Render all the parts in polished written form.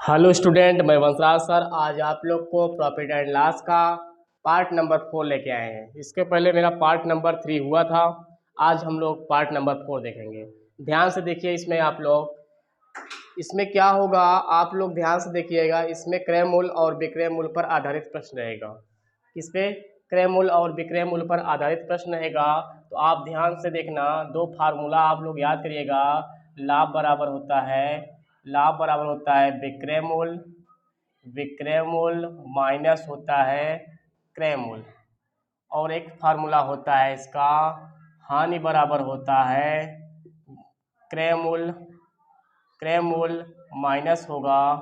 Hello student, मैं Vanshraj sir आज आप लोग को प्रॉफिट एंड लॉस का पार्ट नंबर 4 लेके आए हैं। इसके पहले मेरा पार्ट नंबर 3 हुआ था। आज हम लोग पार्ट नंबर 4 देखेंगे। ध्यान से देखिए, इसमें आप लोग इसमें क्या होगा, आप लोग ध्यान से देखिएगा। इसमें क्रय मूल्य और विक्रय मूल्य पर आधारित प्रश्न रहेगा। किस पे? क्रय मूल्य और विक्रय मूल्य पर आधारित प्रश्न रहेगा। तो आप ध्यान से देखना, दो फार्मूला आप लोग याद करिएगा। लाभ बराबर होता है विक्रय मूल्य माइनस होता है क्रय मूल्य। और एक फार्मूला होता है इसका, हानि बराबर होता है क्रय मूल्य माइनस होगा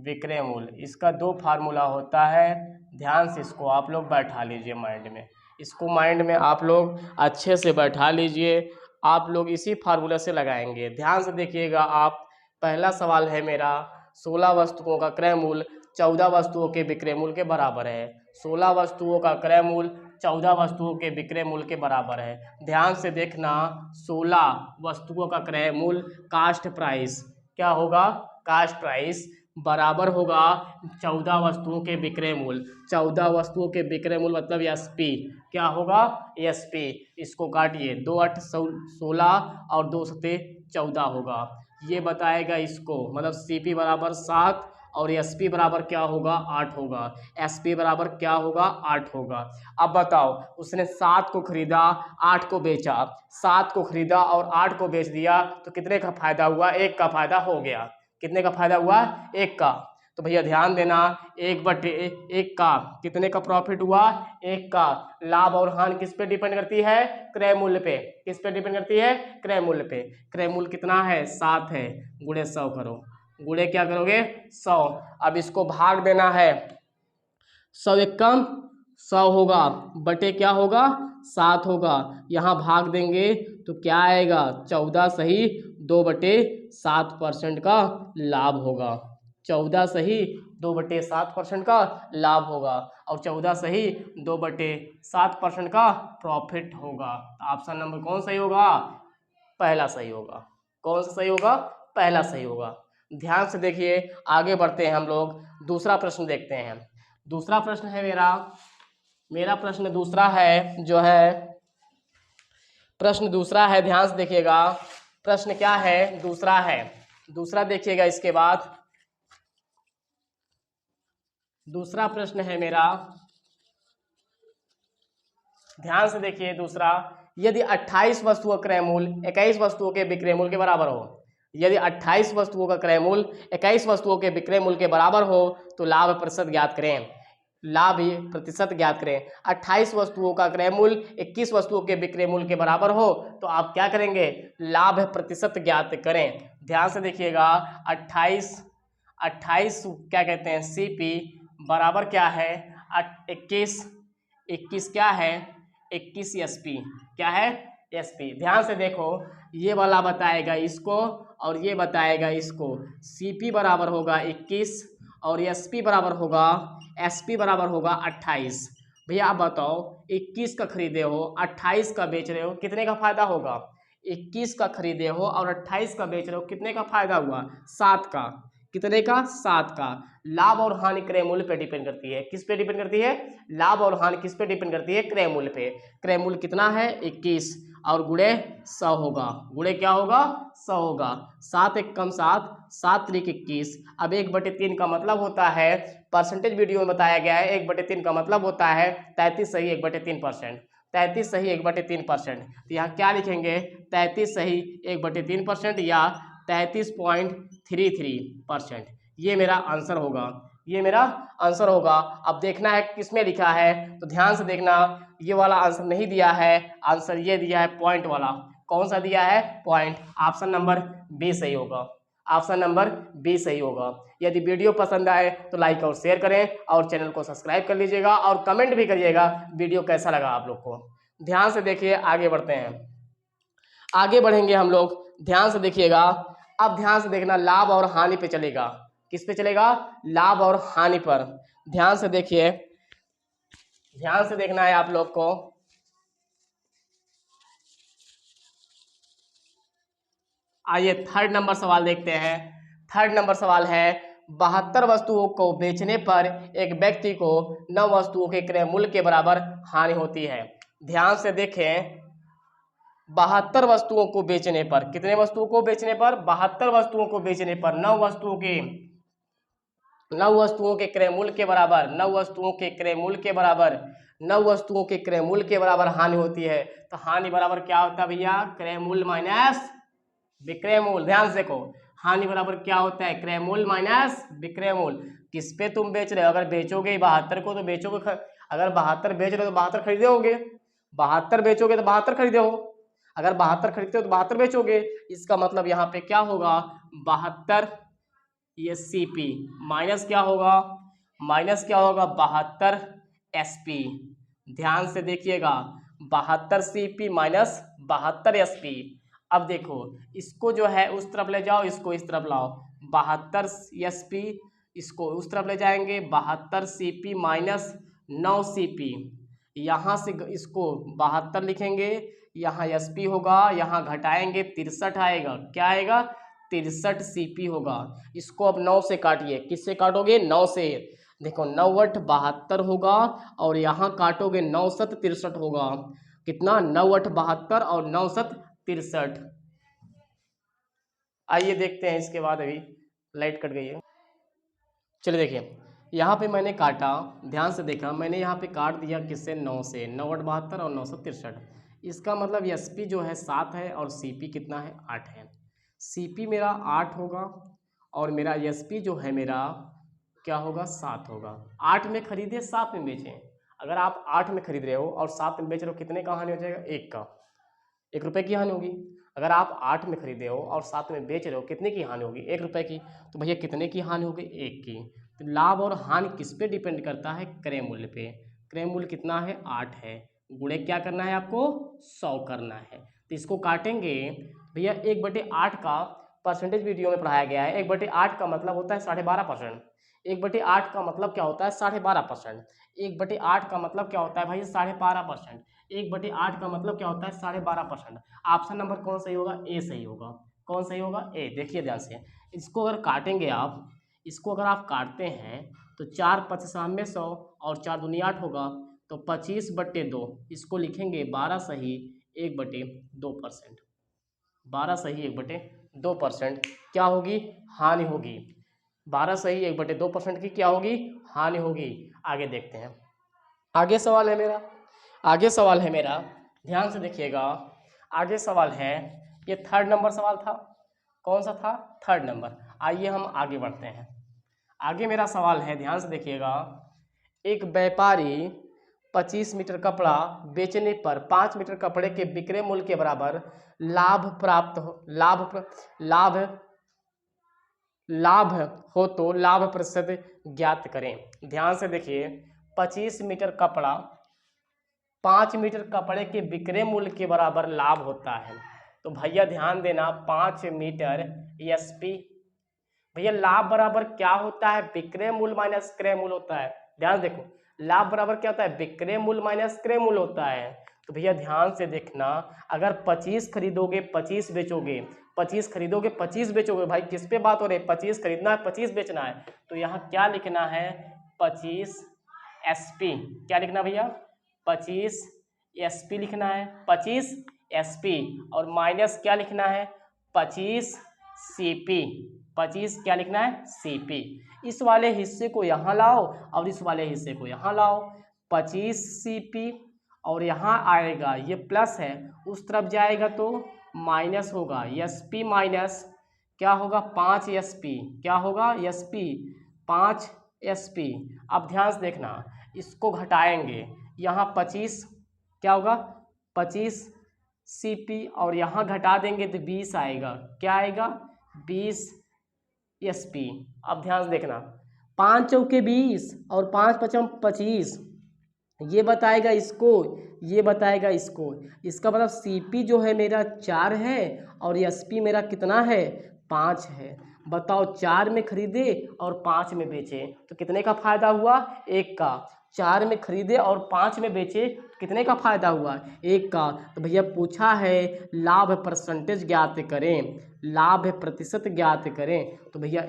विक्रय मूल्य। इसका दो फार्मूला होता है। ध्यान से इसको आप लोग बैठा लीजिए माइंड में। इसको माइंड में आप लोग अच्छे से बैठा लीजिए। आप लोग इसी फार्मूला से लगाएंगे। ध्यान से देखिएगा। आप पहला सवाल है मेरा, 16 वस्तुओं का क्रय मूल्य 14 वस्तुओं के विक्रय मूल्य के बराबर है। 16 वस्तुओं का क्रय मूल्य 14 वस्तुओं के विक्रय मूल्य के बराबर है। ध्यान से देखना, 16 वस्तुओं का क्रय मूल्य कास्ट प्राइस क्या होगा? कास्ट प्राइस बराबर होगा 14 वस्तुओं के विक्रय मूल्य। 14 वस्तुओं के विक्रय मूल्य मतलब एसपी क्या होगा? एसपी। इसको काटिए, 2 8 16 और 2 7 14 होगा। ये बताएगा इसको, मतलब सीपी बराबर 7 और एसपी बराबर क्या होगा? 8 होगा। एसपी बराबर क्या होगा? 8 होगा। अब बताओ, उसने 7 को खरीदा, 8 को बेचा। 7 को खरीदा और 8 को बेच दिया तो कितने का फायदा हुआ? 1 का फायदा हो गया। कितने का फायदा हुआ? 1 का। तो भैया ध्यान देना, 1/1 का कितने का प्रॉफिट हुआ? 1 का। लाभ और हानि किस पे डिपेंड करती है? क्रय मूल्य पे। किस पे डिपेंड करती है? क्रय मूल्य पे। क्रय मूल्य कितना है? 7 है। गुणे 100 करो। गुणे क्या करोगे? 100। अब इसको भाग देना है। 100 एक कम 100 होगा, बटे क्या होगा? 7 होगा। यहाँ भाग देंगे तो क्या आएगा? 14 सही 2/7% का लाभ होगा। 14 सही 2/7% का लाभ होगा। और 14 सही 2/7% का प्रॉफिट होगा। ऑप्शन नंबर कौन सही होगा? पहला सही होगा। कौन सा सही होगा? पहला सही होगा। ध्यान से देखिए, आगे बढ़ते हैं हम लोग। दूसरा प्रश्न देखते हैं। दूसरा प्रश्न है मेरा प्रश्न दूसरा है जो है, प्रश्न दूसरा है। ध्यान से देखिएगा, प्रश्न क्या है? दूसरा है। दूसरा देखिएगा। इसके बाद दूसरा प्रश्न है मेरा, ध्यान से देखिए। दूसरा, यदि 28 वस्तुओं का क्रय मूल्य 21 वस्तुओं के विक्रय मूल्य के बराबर हो, यदि 28 वस्तुओं का क्रय मूल्य 21 वस्तुओं के विक्रय मूल्य के बराबर हो तो लाभ प्रतिशत ज्ञात करें। लाभ ही प्रतिशत ज्ञात करें। 28 वस्तुओं का क्रय मूल्य 21 वस्तुओं के विक्रय मूल्य के बराबर हो तो आप क्या करेंगे? लाभ प्रतिशत ज्ञात करें। ध्यान से देखिएगा, 28 क्या कहते हैं? सीपी बराबर क्या है? 21 क्या है? 21 एसपी क्या है? एसपी। ध्यान से देखो, ये वाला बताएगा इसको और ये बताएगा इसको। सीपी बराबर होगा 21 और एसपी बराबर होगा 28। भैया आप बताओ, 21 का खरीदे हो 28 का बेच रहे हो, कितने का फायदा होगा? 21 का खरीदे हो और 28 का बेच रहे हो, कितने का फायदा हुआ? 7 का। कितने का? 7 का। लाभ और हानि क्रय मूल्य पे डिपेंड करती है। किस पे डिपेंड करती है? लाभ और हानि किस पे डिपेंड करती है? क्रय मूल्य पे। क्रय मूल्य कितना है? 21 और गुणे 100 होगा। गुणे क्या होगा? 100 होगा। 7 एक कम 7, 7 3 21। अब 1/3 का मतलब होता है, परसेंटेज वीडियो में बताया गया है, 1/3 का मतलब होता है 33 सही 1/3%। 33 सही 1/3%। तो यहाँ क्या लिखेंगे? 33 सही 1/3% या 33.33%। ये मेरा आंसर होगा। ये मेरा आंसर होगा। अब देखना है किसमें लिखा है, तो ध्यान से देखना। ये वाला आंसर नहीं दिया है, आंसर ये दिया है पॉइंट वाला। कौन सा दिया है? पॉइंट। ऑप्शन नंबर बी सही होगा। ऑप्शन नंबर बी सही होगा। यदि वीडियो पसंद आए तो लाइक और शेयर करें और चैनल को सब्सक्राइब कर लीजिएगा और कमेंट भी करिएगा वीडियो कैसा लगा आप लोग को। ध्यान से देखिए, आगे बढ़ते हैं। आगे बढ़ेंगे हम लोग। ध्यान से देखिएगा। अब ध्यान से देखना, लाभ और हानि पे चलेगा। किस पे चलेगा? लाभ और हानि पर। ध्यान से देखिए, ध्यान से देखना है आप लोग को। आइए थर्ड नंबर सवाल देखते हैं। थर्ड नंबर सवाल है, 72 वस्तुओं को बेचने पर एक व्यक्ति को 9 वस्तुओं के क्रय मूल्य के बराबर हानि होती है। ध्यान से देखें, 72 वस्तुओं को बेचने पर, कितने वस्तुओं को बेचने पर? 72 वस्तुओं को बेचने पर 9 वस्तुओं के क्रय मूल्य के बराबर, 9 वस्तुओं के क्रय मूल्य के बराबर, 9 वस्तुओं के क्रय मूल्य के बराबर हानि होती है। तो हानि बराबर क्या होता है भैया? क्रय मूल्य माइनस विक्रय मूल्य। ध्यान से देखो, हानि बराबर क्या होता है? क्रय मूल्य माइनस विक्रय मूल्य। किस पे तुम बेच रहे हो? अगर बेचोगे 72 को तो बेचोगे, अगर 72 बेच रहे हो तो 72 खरीदे होगे, 72 बेचोगे तो 72 खरीदे हो, अगर 72 खरीदते हो तो 72 बेचोगे। इसका मतलब यहाँ पे क्या होगा? 72 ये सीपी माइनस क्या होगा? माइनस क्या होगा? 72 एसपी। ध्यान से देखिएगा, 72 सीपी माइनस 72 एसपी। अब देखो, इसको जो है उस तरफ ले जाओ, इसको इस तरफ लाओ, 72 एसपी, इसको उस तरफ ले जाएंगे, 72 सीपी माइनस 9 सीपी। यहाँ से इसको 72 लिखेंगे, यहाँ एसपी होगा, यहाँ घटाएंगे 63 आएगा। क्या आएगा? 63 सीपी होगा। इसको अब 9 से काटिए। किससे काटोगे? 9 से। देखो 9 8 72 होगा, और यहाँ काटोगे 9 7 63 होगा। कितना? 9 8 72 और 9 7 63। आइए देखते हैं इसके बाद। अभी लाइट कट गई है, चलिए देखिए, यहाँ पे मैंने काटा, ध्यान से देखा, मैंने यहाँ पे काट दिया किससे? 9 से। 9 8 72 और 9 7 63। इसका मतलब एसपी जो है 7 है और सीपी कितना है? 8 है। सीपी मेरा 8 होगा और मेरा एसपी जो है मेरा क्या होगा? 7 होगा। 8 में खरीदे, 7 में बेचें। अगर आप 8 में खरीद रहे हो और 7 में बेच रहे हो, कितने का हानि हो जाएगा? 1 का, 1 रुपये की हानि होगी। अगर आप 8 में खरीदे हो और 7 में बेच रहे हो, कितने की हानि होगी? 1 रुपये की। तो भैया कितने की हानि होगी? 1 की। तो लाभ और हानि किस पे डिपेंड करता है? क्रय मूल्य पे। क्रय मूल्य कितना है? 8 है। गुणे क्या करना है आपको? 100 करना है। तो इसको काटेंगे भैया, 1/8 का परसेंटेज वीडियो में पढ़ाया गया है। 1/8 का मतलब होता है 12.5%। 1/8 का मतलब क्या होता है? 12.5%। 1/8 का मतलब क्या होता है भाई? 12.5%। 1/8 का मतलब क्या होता है? 12.5%। ऑप्शन नंबर कौन सही होगा? ए सही होगा। कौन सही होगा? ए। देखिए ध्यान से, इसको अगर काटेंगे आप, इसको अगर आप काटते हैं तो 4 5 100 और 4 दूनी 8 होगा, तो 25/2। इसको लिखेंगे 12 सही 1/2%। 12 सही 1/2%। क्या होगी? हानि होगी। 12 सही 1/2% की क्या होगी? हानि होगी। आगे देखते हैं। आगे सवाल है मेरा, आगे सवाल है मेरा, ध्यान से देखिएगा। आगे सवाल है, ये 3rd नंबर सवाल था। कौन सा था? 3rd number. आइए हम आगे बढ़ते हैं। आगे मेरा सवाल है, ध्यान से देखिएगा। एक व्यापारी 25 मीटर कपड़ा बेचने पर 5 मीटर कपड़े के विक्रय मूल्य के बराबर लाभ प्राप्त हो, लाभ हो तो लाभ प्रतिशत ज्ञात करें। ध्यान से देखिए, 25 मीटर कपड़ा 5 मीटर कपड़े के विक्रय मूल्य के बराबर लाभ होता है। तो भैया ध्यान देना, 5 मीटर एसपी, भैया लाभ बराबर क्या होता है? विक्रय मूल्य माइनस क्रय मूल्य होता है। ध्यान देखो, लाभ बराबर क्या होता है? विक्रय मूल्य माइनस क्रय मूल्य होता है। तो भैया ध्यान से देखना, अगर 25 खरीदोगे 25 बेचोगे, 25 खरीदोगे 25 बेचोगे, भाई किस पे बात हो रही है? 25 खरीदना है 25 बेचना है। तो यहाँ क्या लिखना है? 25 एसपी। क्या लिखना भैया? 25 एसपी लिखना है, 25 एसपी, और माइनस क्या लिखना है? 25 सीपी। 25 क्या लिखना है? सीपी। इस वाले हिस्से को यहाँ लाओ और इस वाले हिस्से को यहाँ लाओ। 25 सीपी और यहाँ आएगा, ये प्लस है, उस तरफ जाएगा तो माइनस होगा। एसपी माइनस क्या होगा? 5 एसपी। क्या होगा? SP 5 SP. अब ध्यान से देखना, इसको घटाएंगे, यहाँ 25 क्या होगा? 25 सीपी, और यहाँ घटा देंगे तो 20 आएगा। क्या आएगा? 20 एसपी। अब ध्यान से देखना, 5 चौके 20 और 5 पचम 25, ये बताएगा इसको, ये बताएगा इसको। इसका मतलब सीपी जो है मेरा 4 है और एसपी मेरा कितना है? 5 है। बताओ, 4 में खरीदे और 5 में बेचे तो कितने का फायदा हुआ? 1 का। 4 में खरीदे और 5 में बेचे, कितने का फायदा हुआ? 1 का। तो भैया पूछा है लाभ परसेंटेज ज्ञात करें, लाभ प्रतिशत ज्ञात करें। तो भैया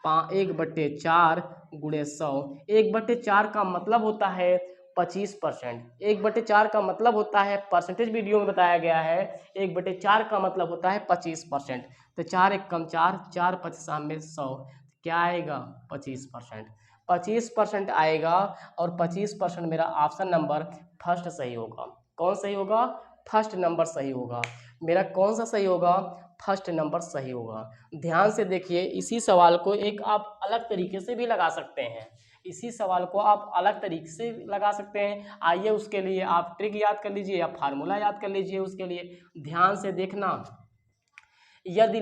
1/4 गुणे 100। 1/4 का मतलब होता है 25%। 1/4 का मतलब होता है, परसेंटेज वीडियो में बताया गया है, 1/4 का मतलब होता है 25%। तो 4 एकम 4, 4 पचास में 100, क्या आएगा? 25%। 25% आएगा और 25% मेरा ऑप्शन नंबर फर्स्ट सही होगा। कौन सही होगा? फर्स्ट नंबर सही होगा। मेरा कौन सा सही होगा? फर्स्ट नंबर सही होगा। ध्यान से देखिए, इसी सवाल को एक आप अलग तरीके से भी लगा सकते हैं। इसी सवाल को आप अलग तरीके से लगा सकते हैं। आइए उसके लिए आप ट्रिक याद कर लीजिए या फार्मूला याद कर लीजिए। उसके लिए ध्यान से देखना, यदि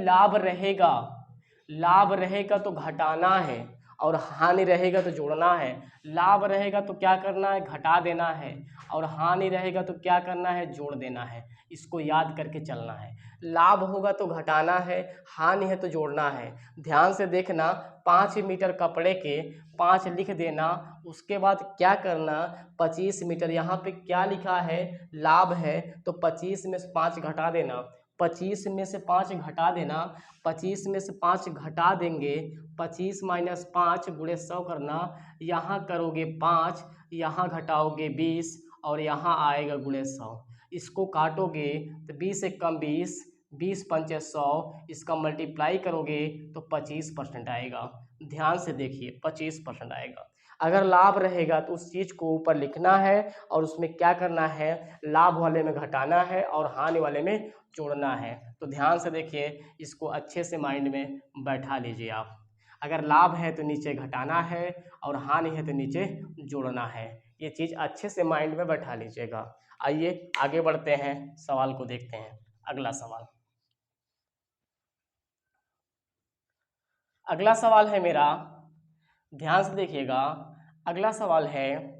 लाभ रहेगा तो घटाना है और हानि रहेगा तो जोड़ना है। लाभ रहेगा तो क्या करना है? घटा देना है। और हानि रहेगा तो क्या करना है? जोड़ देना है। इसको याद करके चलना है। लाभ होगा तो घटाना है, हानि है तो जोड़ना है। ध्यान से देखना, 5 मीटर कपड़े के 5 लिख देना, उसके बाद क्या करना? 25 मीटर, यहाँ पे क्या लिखा है? लाभ है, तो 25 में से 5 घटा देना। 25 में से 5 घटा देना, 25 में से 5 घटा देंगे, 25 माइनस 5 गुणे 100 करना। यहाँ करोगे 5, यहाँ घटाओगे 20 और यहाँ आएगा गुणे 100। इसको काटोगे तो 20 से कम 20, 20 पंचे 100, इसका मल्टीप्लाई करोगे तो 25% आएगा। ध्यान से देखिए, 25% आएगा। अगर लाभ रहेगा तो उस चीज़ को ऊपर लिखना है और उसमें क्या करना है? लाभ वाले में घटाना है और हानि वाले में जोड़ना है। तो ध्यान से देखिए, इसको अच्छे से माइंड में बैठा लीजिए आप। अगर लाभ है तो नीचे घटाना है और हानि है तो नीचे जोड़ना है। ये चीज़ अच्छे से माइंड में बैठा लीजिएगा। आइए आगे बढ़ते हैं, सवाल को देखते हैं। अगला सवाल, अगला सवाल है मेरा, ध्यान से देखिएगा। अगला सवाल है,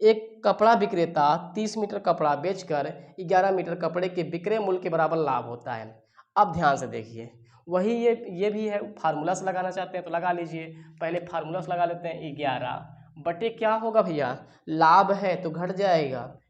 एक कपड़ा विक्रेता 30 मीटर कपड़ा बेचकर 11 मीटर कपड़े के विक्रय मूल्य के बराबर लाभ होता है। अब ध्यान से देखिए, वही ये भी है, फार्मूला से लगाना चाहते हैं तो लगा लीजिए। पहले फार्मूला से लगा लेते हैं, 11 बटे क्या होगा भैया? लाभ है तो घट जाएगा,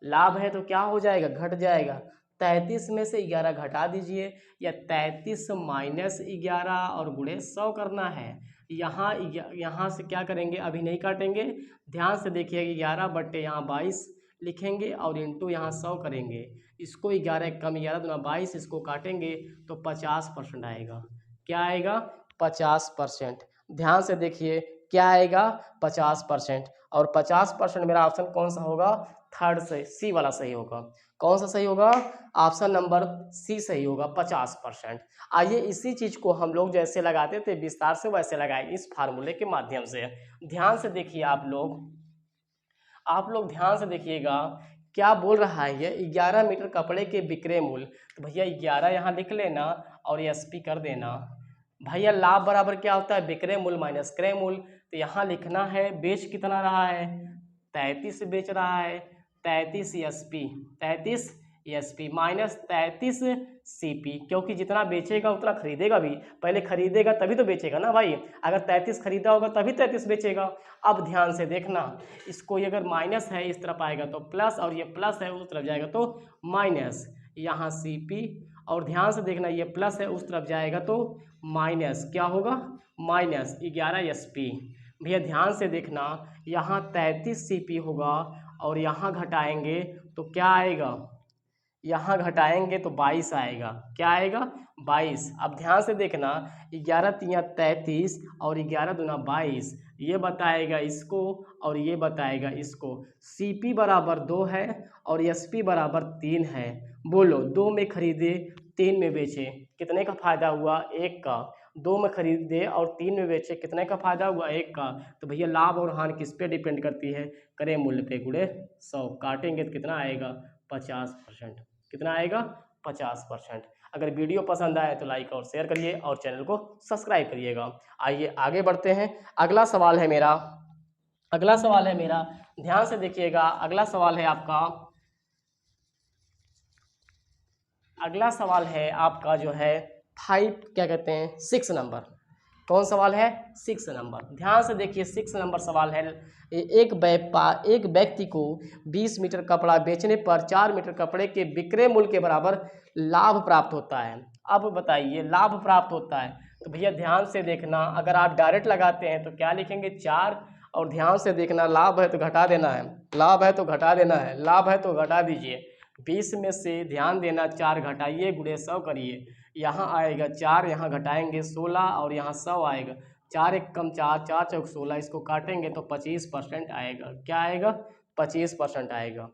लाभ है तो क्या हो जाएगा? घट जाएगा। 33 में से 11 घटा दीजिए, या 33 माइनस 11 और गुणे 100 करना है। यहाँ से क्या करेंगे? अभी नहीं काटेंगे, ध्यान से देखिए। 11 बट्टे यहाँ 22 लिखेंगे और इंटू यहाँ 100 करेंगे। इसको 11 कम 11 दूना 22, इसको काटेंगे तो 50% आएगा। क्या आएगा? 50%। ध्यान से देखिए, क्या आएगा? 50%। और 50% मेरा ऑप्शन कौन सा होगा? थर्ड से सी वाला सही होगा। कौन सा सही होगा? ऑप्शन नंबर सी सही होगा, 50%। आइए इसी चीज़ को हम लोग जैसे लगाते थे विस्तार से वैसे लगाए इस फार्मूले के माध्यम से। ध्यान से देखिए आप लोग ध्यान से देखिएगा, क्या बोल रहा है ये? 11 मीटर कपड़े के विक्रय मूल्य, तो भैया 11 यहाँ लिख लेना और एसपी कर देना। भैया लाभ बराबर क्या होता है? विक्रय मूल्य माइनस क्रय मूल्य। तो यहाँ लिखना है बेच कितना रहा है? 33 बेच रहा है, 33 एसपी, 33 एसपी माइनस 33 सीपी, क्योंकि जितना बेचेगा उतना खरीदेगा भी। पहले खरीदेगा तभी तो बेचेगा ना भाई। अगर 33 खरीदा होगा तभी 33 बेचेगा। अब ध्यान से देखना, इसको ये अगर माइनस है इस तरफ आएगा तो प्लस, और ये प्लस है उस तरफ जाएगा तो माइनस। यहाँ सीपी, और ध्यान से देखना ये प्लस है उस तरफ जाएगा तो माइनस, क्या होगा? Minus 11 SP. भैया ध्यान से देखना, यहाँ 33 सीपी होगा और यहाँ घटाएंगे तो क्या आएगा? यहाँ घटाएंगे तो 22 आएगा। क्या आएगा? 22। अब ध्यान से देखना, 11 तिया 33 और 11 दूना 22, ये बताएगा इसको और ये बताएगा इसको। सीपी बराबर 2 है और एसपी बराबर 3 है। बोलो, 2 में खरीदे 3 में बेचे, कितने का फायदा हुआ? 1 का। 2 में खरीदे और 3 में बेचे, कितने का फायदा हुआ? 1 का। तो भैया लाभ और हानि किस पे डिपेंड करती है? क्रय मूल्य पे गुणे 100। काटेंगे तो कितना आएगा? 50%। कितना आएगा? 50%। अगर वीडियो पसंद आए तो लाइक और शेयर करिए और चैनल को सब्सक्राइब करिएगा। आइए आगे बढ़ते हैं। अगला सवाल है मेरा, ध्यान से देखिएगा। अगला सवाल है आपका जो है 6 नंबर। कौन सवाल है? 6 नंबर। ध्यान से देखिए 6 नंबर सवाल है। एक व्यक्ति को 20 मीटर कपड़ा बेचने पर 4 मीटर कपड़े के विक्रय मूल्य के बराबर लाभ प्राप्त होता है। अब बताइए लाभ प्राप्त होता है तो भैया ध्यान से देखना, अगर आप डायरेक्ट लगाते हैं तो क्या लिखेंगे 4, और ध्यान से देखना लाभ है तो घटा देना है, लाभ है तो घटा देना है, लाभ है तो घटा दीजिए। 20 में से ध्यान देना 4 घटाइए गुणे 100 करिए, यहाँ आएगा 4, यहाँ घटाएंगे 16 और यहाँ 100 आएगा। 4 एक कम 4, 4 चौक 16, इसको काटेंगे तो 25% आएगा। क्या आएगा? 25% आएगा।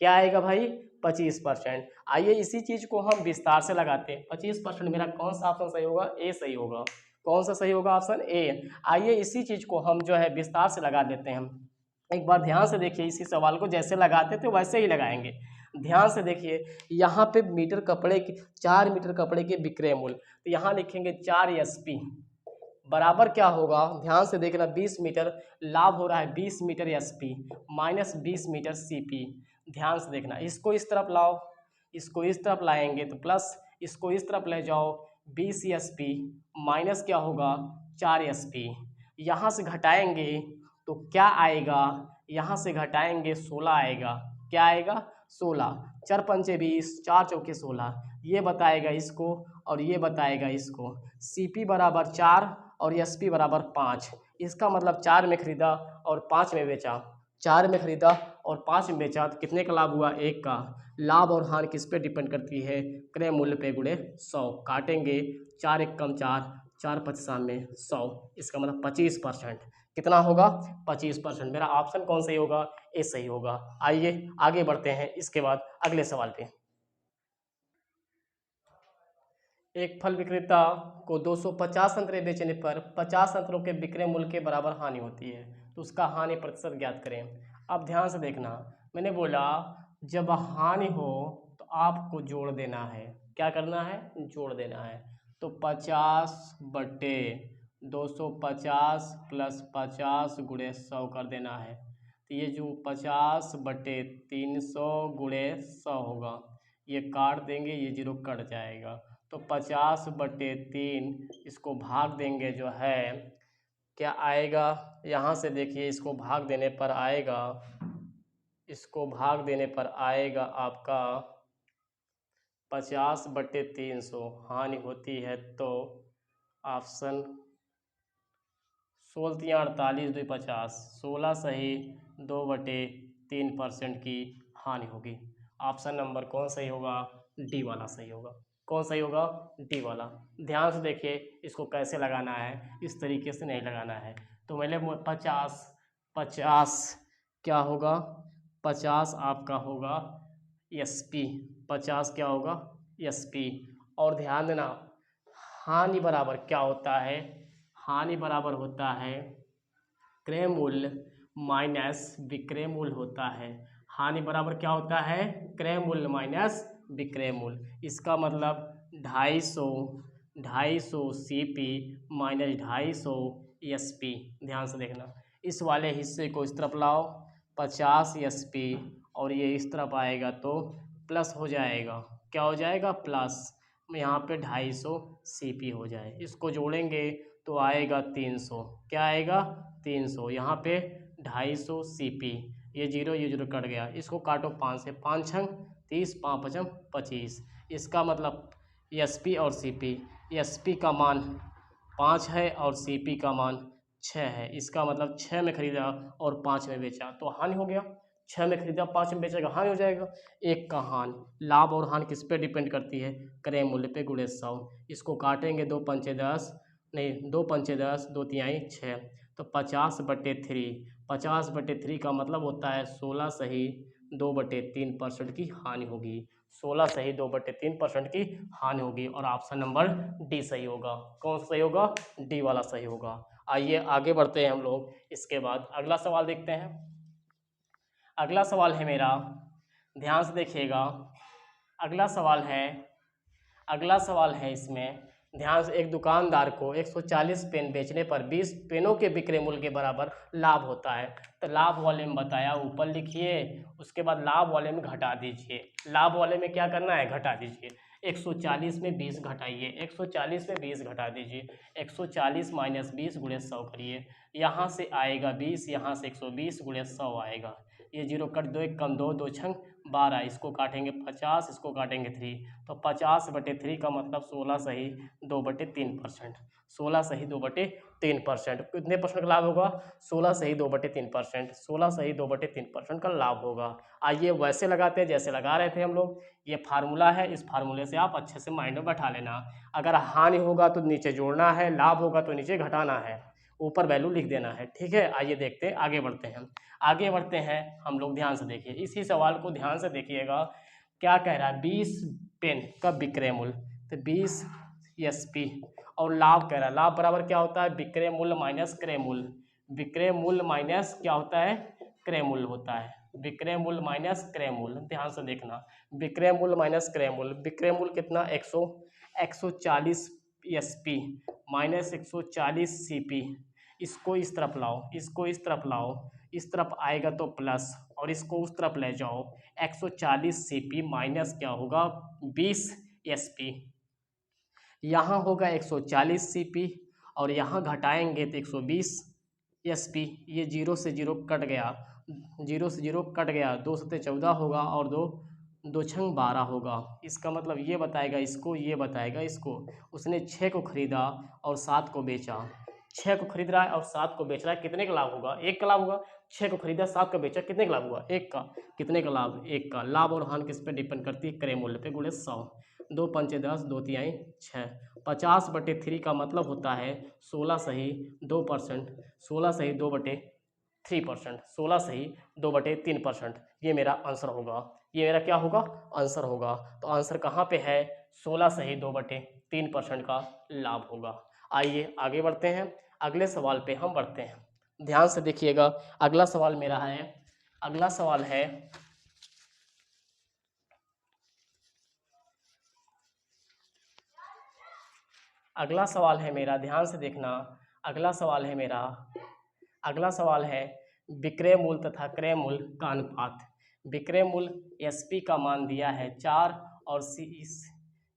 क्या आएगा भाई? 25%। आइए इसी चीज़ को हम विस्तार से लगाते हैं। 25% मेरा कौन सा ऑप्शन सही होगा? ए सही होगा। कौन सा सही होगा? Option A. आइए इसी चीज़ को हम जो है विस्तार से लगा देते हैं। एक बार ध्यान से देखिए, इसी सवाल को जैसे लगाते थे वैसे ही लगाएंगे। ध्यान से देखिए, यहाँ पे मीटर कपड़े के 4 मीटर कपड़े के विक्रय मूल्य, तो यहाँ लिखेंगे 4 SP बराबर क्या होगा? ध्यान से देखना, 20 मीटर लाभ हो रहा है 20 metre SP minus 20 metre CP। ध्यान से देखना, इसको इस तरफ लाओ, इसको इस तरफ लाएंगे तो प्लस, इसको इस तरफ ले जाओ 20 SP माइनस क्या होगा 4 SP। यहाँ से घटाएंगे तो क्या आएगा? यहाँ से घटाएंगे 16 आएगा। क्या आएगा? 16। 4 पंचे 20, 4 चौके 16, ये बताएगा इसको और ये बताएगा इसको। CP बराबर 4 और SP बराबर 5। इसका मतलब 4 में खरीदा और 5 में बेचा, 4 में खरीदा और 5 में बेचा तो कितने का लाभ हुआ? 1 का। लाभ और हानि किस पे डिपेंड करती है? क्रय मूल्य पे गुणे 100। काटेंगे 4 एक कम 4, 4 पचास में 100, इसका मतलब 25%। कितना होगा? 25%। मेरा ऑप्शन कौन सही होगा? ए सही होगा। आइए आगे बढ़ते हैं इसके बाद अगले सवाल पे। एक फल विक्रेता को 250 संतरे बेचने पर 50 संतरों के विक्रय मूल्य के बराबर हानि होती है, तो उसका हानि प्रतिशत ज्ञात करें। अब ध्यान से देखना, मैंने बोला जब हानि हो तो आपको जोड़ देना है। क्या करना है? जोड़ देना है। तो 50/250 प्लस 50 गुणे 100 कर देना है। तो ये जो 50/300 गुणे 100 होगा, ये काट देंगे, ये 0 कट जाएगा। तो 50/3 इसको भाग देंगे जो है, क्या आएगा? यहाँ से देखिए, इसको भाग देने पर आएगा, इसको भाग देने पर आएगा आपका 50/300 हानि होती है तो ऑप्शन 16×3 = 48, 2 50, 16 सही, 2/3% की हानि होगी। ऑप्शन नंबर कौन सही होगा? डी वाला सही होगा। कौन सही होगा? डी वाला। ध्यान से देखिए, इसको कैसे लगाना है, इस तरीके से नहीं लगाना है। तो मैंने 50 क्या होगा? 50 आपका होगा SP, 50 क्या होगा? SP। और ध्यान देना, हानि बराबर क्या होता है? हानि बराबर होता है क्रय मूल्य माइनस विक्रय मूल्य होता है। हानि बराबर क्या होता है? क्रय मूल्य माइनस विक्रय मूल्य। इसका मतलब 250 CP माइनस 250 SP। ध्यान से देखना, इस वाले हिस्से को इस तरफ लाओ, 50 SP, और ये इस तरफ आएगा तो प्लस हो जाएगा। क्या हो जाएगा? प्लस। यहाँ पे 250 CP हो जाए, इसको जोड़ेंगे तो आएगा 300। क्या आएगा? 300। यहाँ पे 250 CP, ये 0 कट गया, इसको काटो 5 से, 5 छंग 30, 5 पचम 25। इसका मतलब SP और CP, SP का मान 5 है और CP का मान 6 है। इसका मतलब 6 में खरीदा और 5 में बेचा तो हानि हो गया। 6 में खरीदा 5 में बेचेगा, हानि हो जाएगा। 1 का हानि। लाभ और हानि किस पे डिपेंड करती है? क्रय मूल्य पे गुणे 100। इसको काटेंगे, 2 पंचे 10, नहीं 2 पंचे 10, 2 तिहाई 6, तो 50/3। 50/3 का मतलब होता है 16 सही, 2/3% की हानि होगी। 16 सही, 2/3% की हानि होगी और ऑप्शन नंबर डी सही होगा। कौन सा सही होगा? डी वाला सही होगा। आइए आगे बढ़ते हैं हम लोग। इसके बाद अगला सवाल देखते हैं। अगला सवाल है मेरा, ध्यान से देखिएगा। अगला सवाल है इसमें ध्यान से, एक दुकानदार को 140 पेन बेचने पर 20 पेनों के विक्रय मूल्य के बराबर लाभ होता है। तो लाभ वाले में बताया, ऊपर लिखिए, उसके बाद लाभ वाले में घटा दीजिए। लाभ वाले में क्या करना है? घटा दीजिए। 140 में 20 घटाइए, 140 में 20 घटा दीजिए, 140 माइनस 20 गुणे 100 करिए, यहाँ से आएगा 20, यहाँ से 120 गुणे 100 आएगा। ये जीरो कट, दो एक कम दो, दो छंग 12, इसको काटेंगे 50, इसको काटेंगे 3, तो 50/3 का मतलब 16 सही 2/3%। 16 सही 2/3%। कितने परसेंट का लाभ होगा? 16 सही 2/3%। 16 सही 2/3% का लाभ होगा। आइए वैसे लगाते हैं जैसे लगा रहे थे हम लोग। ये फार्मूला है, इस फार्मूले से आप अच्छे से माइंड में बैठा लेना। अगर हानि होगा तो नीचे जोड़ना है, लाभ होगा तो नीचे घटाना है, ऊपर वैल्यू लिख देना है। ठीक है, आइए देखते हैं, आगे बढ़ते हैं। आगे बढ़ते हैं हम लोग, ध्यान से देखिए, इसी सवाल को ध्यान से देखिएगा। क्या कह रहा है? 20 पेन का विक्रय मूल्य, तो 20 SP, और लाभ कह रहा है, लाभ बराबर क्या होता है? विक्रय मूल्य माइनस क्रय मूल्य। विक्रय मूल्य माइनस क्या होता है? क्रय मूल्य होता है। विक्रय मूल्य माइनस क्रय मूल्य, ध्यान से देखना, विक्रय मूल्य माइनस क्रय मूल्य। विक्रय मूल्य कितना? 140 SP माइनस 140 CP। इसको इस तरफ लाओ, इसको इस तरफ लाओ, इस तरफ आएगा तो प्लस, और इसको उस तरफ ले जाओ। 140 CP माइनस क्या होगा? 20 SP। यहाँ होगा 140 CP, और यहाँ घटाएंगे तो 120 SP। ये जीरो से जीरो कट गया, जीरो से जीरो कट गया, 2 सत्ते 14 होगा, और दो छंग 12 होगा। इसका मतलब ये बताएगा इसको, ये बताएगा इसको। उसने 6 को खरीदा और 7 को बेचा। 6 को खरीद रहा है और 7 को बेच रहा है, कितने का लाभ होगा? 1 का लाभ होगा। 6 को खरीदा, 7 को बेचा, कितने का लाभ हुआ? 1 का। कितने का लाभ? 1 का। लाभ और हानि किस पे डिपेंड करती है? क्रय मूल्य पे, गुणे 100। 2 पंचे 10, 2 तिहाई 6। 50/3 का मतलब होता है 16 सही 2%, 16 सही 2/3%, 16 सही 2/3%। ये मेरा आंसर होगा। ये मेरा क्या होगा? आंसर होगा। तो आंसर कहाँ पे है? 16 सही 2/3% का लाभ होगा। आइए आगे बढ़ते हैं, अगले सवाल पे हम बढ़ते हैं। ध्यान से देखिएगा, अगला सवाल मेरा है, अगला सवाल है, अगला सवाल है मेरा, ध्यान से देखना। अगला सवाल है मेरा, अगला सवाल है विक्रय मूल्य तथा क्रय मूल्य का अनुपात। विक्रय मूल्य SP का मान दिया है 4, और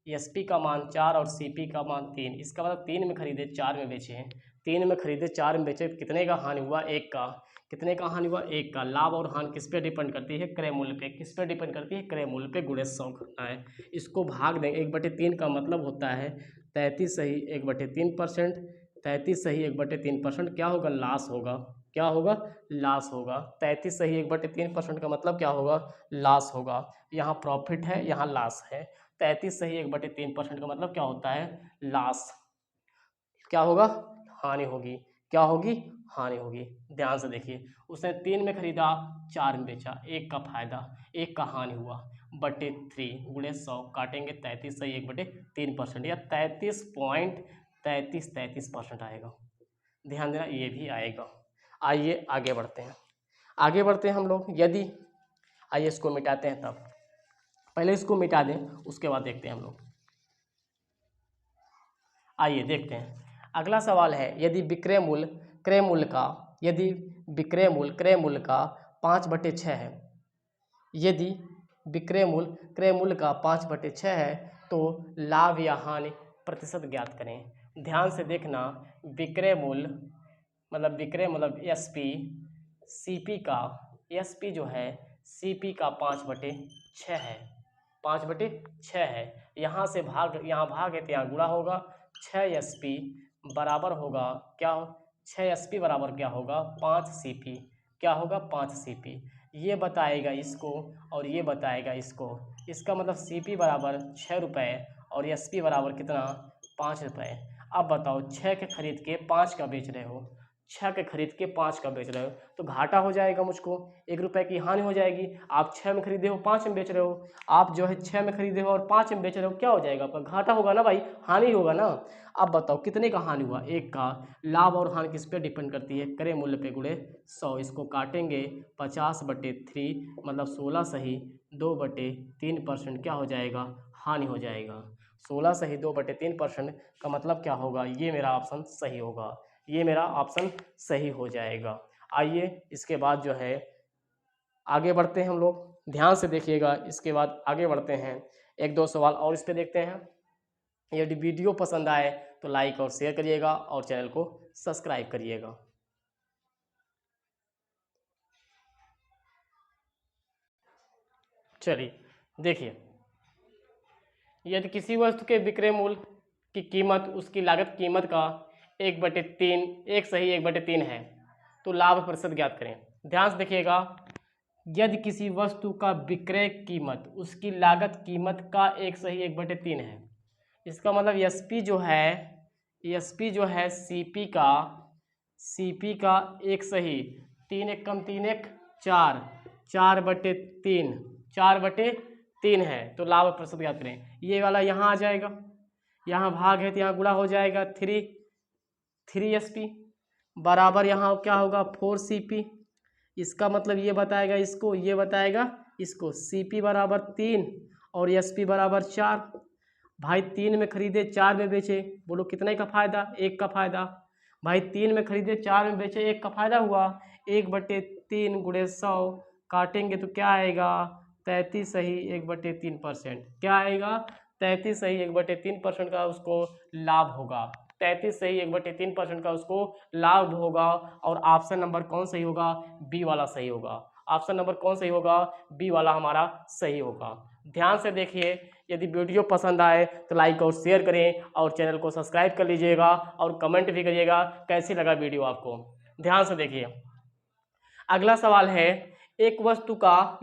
SP का मान 4 और CP का मान 3। इसका मतलब 3 में खरीदे 4 में बेचे हैं, 3 में खरीदे 4 में बेचे, कितने का हानि हुआ? 1 का। कितने का हानि हुआ? 1 का। लाभ और हानि किस पे डिपेंड करती है? क्रय मूल्य पे। किस पे डिपेंड करती है? क्रय मूल्य पे, गुणे 100 करना है। इसको भाग दें, 1/3 का मतलब होता है 33 सही 1/3%। 33 सही 1/3% क्या होगा? लॉस होगा। क्या होगा? लॉस होगा। 33 सही 1/3% का मतलब क्या होगा? लॉस होगा। यहाँ प्रॉफिट है, यहाँ लॉस है। 33 सही 1/3% का मतलब क्या होता है? लॉस। क्या होगा? हानि होगी। क्या होगी? हानि होगी। ध्यान से देखिए, उसने 3 में खरीदा, 4 में बेचा, 1 का फायदा, 1 का हानि हुआ, बटे 3 गुणे 100, काटेंगे 33 सही 1/3%, या 33.33% आएगा। ध्यान देना, ये भी आएगा। आइए आगे बढ़ते हैं, आगे बढ़ते हैं हम लोग। यदि, आइए इसको मिटाते हैं, तब पहले इसको मिटा दें, उसके बाद देखते हैं हम लोग। आइए देखते हैं, अगला सवाल है, यदि विक्रय मूल्य क्रय मूल्य का, यदि विक्रय मूल्य क्रय मूल्य का 5/6 है, यदि विक्रय मूल्य क्रय मूल्य का 5/6 है, तो लाभ या हानि प्रतिशत ज्ञात करें। ध्यान से देखना, विक्रय मूल्य मतलब SP, CP का, SP जो है CP का 5/6 है, 5/6 है। यहाँ से भाग, यहाँ भाग है तो यहाँ गुणा होगा। 6 SP बराबर होगा क्या? 6 SP बराबर क्या होगा? 5 CP। क्या होगा? 5 CP। ये बताएगा इसको और ये बताएगा इसको। इसका मतलब CP बराबर 6 रुपये और SP बराबर कितना? 5 रुपये। अब बताओ, 6 के खरीद के 5 का बेच रहे हो, 6 के खरीद के 5 का बेच रहे हो, तो घाटा हो जाएगा मुझको, 1 रुपये की हानि हो जाएगी। आप 6 में खरीदे हो, 5 में बेच रहे हो, आप जो है 6 में खरीदे हो और 5 में बेच रहे हो, क्या हो जाएगा आपका? घाटा होगा ना भाई, हानि होगा ना। अब बताओ कितने का हानि हुआ? 1 का। लाभ और हानि किस पे डिपेंड करती है? क्रय मूल्य पे, गुणे 100। इसको काटेंगे 50/3, मतलब 16 सही 2/3% क्या हो जाएगा? हानि हो जाएगा। 16 सही 2/3% का मतलब क्या होगा? ये मेरा ऑप्शन सही होगा, ये मेरा ऑप्शन सही हो जाएगा। आइए इसके बाद जो है आगे बढ़ते हैं हम लोग, ध्यान से देखिएगा। इसके बाद आगे बढ़ते हैं, एक दो सवाल और इस पे देखते हैं। यदि वीडियो पसंद आए तो लाइक और शेयर करिएगा और चैनल को सब्सक्राइब करिएगा। चलिए देखिए, यदि किसी वस्तु के विक्रय मूल्य की कीमत उसकी लागत कीमत का 1/3 एक सही 1/3 है तो लाभ प्रतिशत ज्ञात करें। ध्यान से देखिएगा, यदि किसी वस्तु का विक्रय कीमत उसकी लागत कीमत का 1 सही 1/3 है, इसका मतलब एसपी जो है सीपी का 1 सही 3 1 कम 3 1 4 4/3 4/3 है तो लाभ प्रतिशत ज्ञात करें। ये वाला यहाँ आ जाएगा, यहाँ भाग है तो यहाँ गुणा हो जाएगा 3 एसपी बराबर यहाँ क्या होगा 4 सीपी। इसका मतलब ये बताएगा इसको, ये बताएगा इसको, सीपी बराबर 3 और एसपी बराबर 4। भाई 3 में खरीदे 4 में बेचे, बोलो कितने का फायदा? 1 का फायदा। भाई 3 में खरीदे 4 में बेचे, 1 का फायदा हुआ। 1/3 गुणे 100 काटेंगे तो क्या आएगा? 33 सही 1/3%। क्या आएगा? 33 सही 1/3% का उसको लाभ होगा। 33 सही 1/3% का उसको लाभ होगा। और ऑप्शन नंबर कौन सही होगा? बी वाला सही होगा। ऑप्शन नंबर कौन सही होगा? बी वाला हमारा सही होगा। ध्यान से देखिए, यदि वीडियो पसंद आए तो लाइक और शेयर करें और चैनल को सब्सक्राइब कर लीजिएगा और कमेंट भी करिएगा कैसी लगा वीडियो आपको। ध्यान से देखिए, अगला सवाल है, एक वस्तु का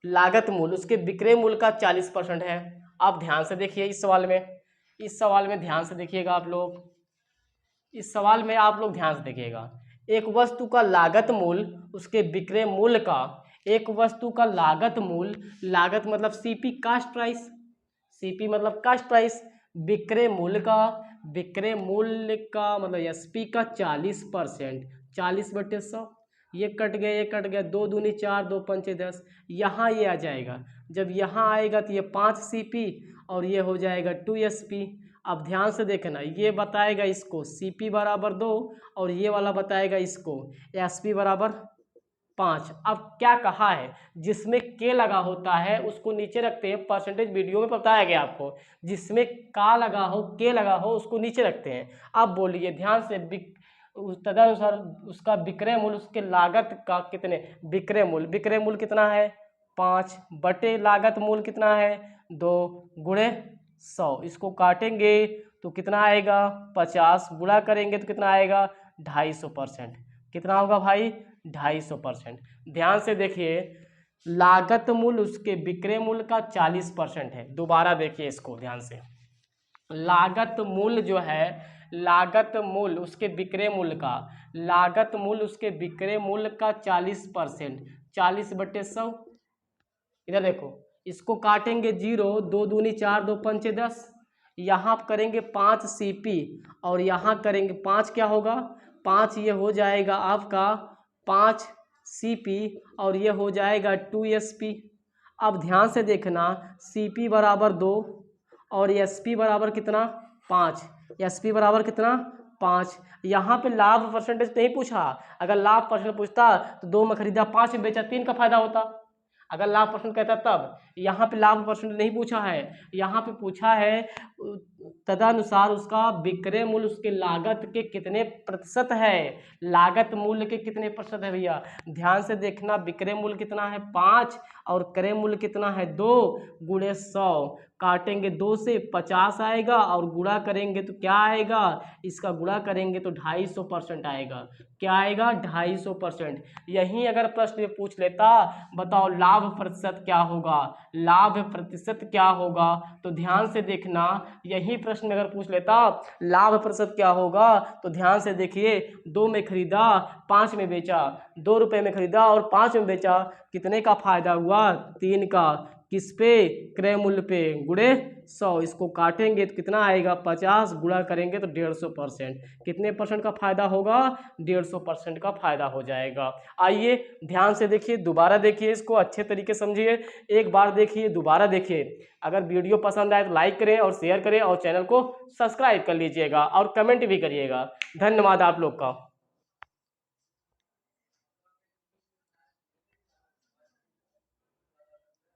लागत मूल्य उसके विक्रय मूल्य का 40% है। आप ध्यान से देखिए इस सवाल में ध्यान से देखिएगा आप लोग, इस सवाल में आप लोग ध्यान से देखिएगा। एक वस्तु का लागत मूल्य उसके विक्रय मूल्य का, एक वस्तु का लागत मूल्य, लागत मतलब सीपी कास्ट प्राइस, सीपी मतलब कास्ट प्राइस, विक्रय मूल्य का मतलब एसपी का 40%, 40/100। ये कट गया 2 दूनी 4 2 पंचे 10। यहाँ ये आ जाएगा, जब यहाँ आएगा तो ये 5 सीपी और ये हो जाएगा 2 एसपी। अब ध्यान से देखना, ये बताएगा इसको सीपी बराबर 2 और ये वाला बताएगा इसको एसपी बराबर 5। अब क्या कहा है, जिसमें के लगा होता है उसको नीचे रखते हैं, परसेंटेज वीडियो में बताया गया आपको। जिसमें का लगा हो, के लगा हो, उसको नीचे रखते हैं। अब बोलिए ध्यान से, तदनुसार उसका विक्रय मूल्य उसके लागत का कितने, विक्रय मूल्य कितना है? 5 बटे लागत मूल्य कितना है? 2 गुणे 100। इसको काटेंगे तो कितना आएगा? 50 गुणा करेंगे तो कितना आएगा? 250%। कितना होगा भाई? 250%। ध्यान से देखिए, लागत मूल्य उसके विक्रय मूल्य का 40% है। दोबारा देखिए इसको ध्यान से, लागत मूल्य जो है, लागत मूल्य उसके विक्रय मूल्य का, लागत मूल्य उसके विक्रय मूल्य का 40%, 40/100। इधर देखो, इसको काटेंगे 0, 2 दूनी 4 2 पंचे 10। यहाँ करेंगे 5 सीपी और यहाँ करेंगे 5, क्या होगा? 5 ये हो जाएगा आपका 5 सीपी और ये हो जाएगा 2 एसपी। अब ध्यान से देखना, सीपी बराबर 2 और एसपी बराबर कितना? 5। एसपी बराबर कितना? 5। यहाँ पे लाभ परसेंटेज नहीं पूछा। अगर लाभ परसेंट पूछता तो 2 में खरीदा 5 में बेचा 3 का फायदा होता। अगर लाभ परसेंट कहता तब। यहाँ पे लाभ परसेंट नहीं पूछा है, यहाँ पे पूछा है तदनुसार उसका विक्रय मूल्य उसके लागत के कितने प्रतिशत है, लागत मूल्य के कितने प्रतिशत है भैया। ध्यान से देखना, विक्रय मूल्य कितना है? 5 और क्रय मूल्य कितना है? 2 गुणे 100। काटेंगे 2 से 50 आएगा और गुणा करेंगे तो क्या आएगा? इसका गुणा करेंगे तो 250% आएगा। क्या आएगा? 250%। यहीं अगर प्रश्न में पूछ लेता बताओ लाभ प्रतिशत क्या होगा, लाभ प्रतिशत क्या होगा, तो ध्यान से देखना, यही प्रश्न में अगर पूछ लेता लाभ प्रतिशत क्या होगा तो ध्यान से देखिए, 2 में खरीदा 5 में बेचा, 2 रुपये में खरीदा और 5 में बेचा, कितने का फायदा हुआ? 3 का। किस पे? क्रय मूल्य पे, गुणे 100। इसको काटेंगे तो कितना आएगा? 50 गुणा करेंगे तो 150%। कितने परसेंट का फायदा होगा? 150% का फायदा हो जाएगा। आइए ध्यान से देखिए, दोबारा देखिए, इसको अच्छे तरीके समझिए, एक बार देखिए दोबारा देखिए। अगर वीडियो पसंद आए तो लाइक करें और शेयर करें और चैनल को सब्सक्राइब कर लीजिएगा और कमेंट भी करिएगा। धन्यवाद आप लोग का।